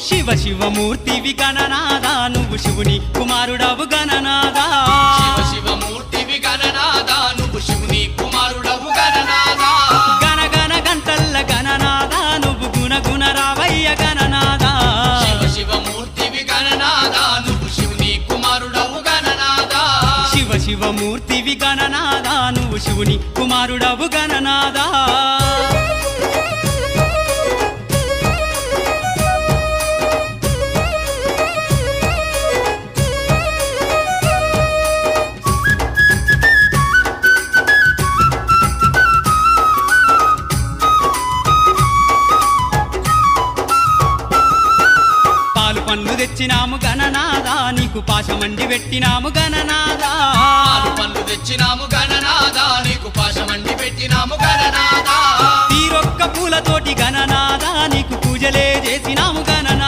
శివ శివమూర్తివి గణనాదా నువ్వు శివుని కుమారుడవు గణనాదా శివ శివమూర్తివి గణనాదా నువ్వు శివుని కుమారుడవు గణనాదా గణ గణ గంటల్ల గణనాదా నువ్వు గుణ గుణ రావయ్య గణనాదా శివ శివమూర్తివి గణనాదా నువ్వు శివుని కుమారుడవు గణనాదా శివ శివమూర్తివి గణనాదా నువ్వు శివుని కుమారుడవు గణనాదా పాలు పండ్లు తెచ్చినాము గణనాదా నీకు పాశమండి పెట్టినాము గణనాదా పాలు పండ్లు తెచ్చినాము గణనాదా నీకు పాశమండి పెట్టినాము గణనాదా తీరొక్క పూలతోటి గణనాదా నీకు పూజలే చేసినాము గణనాదా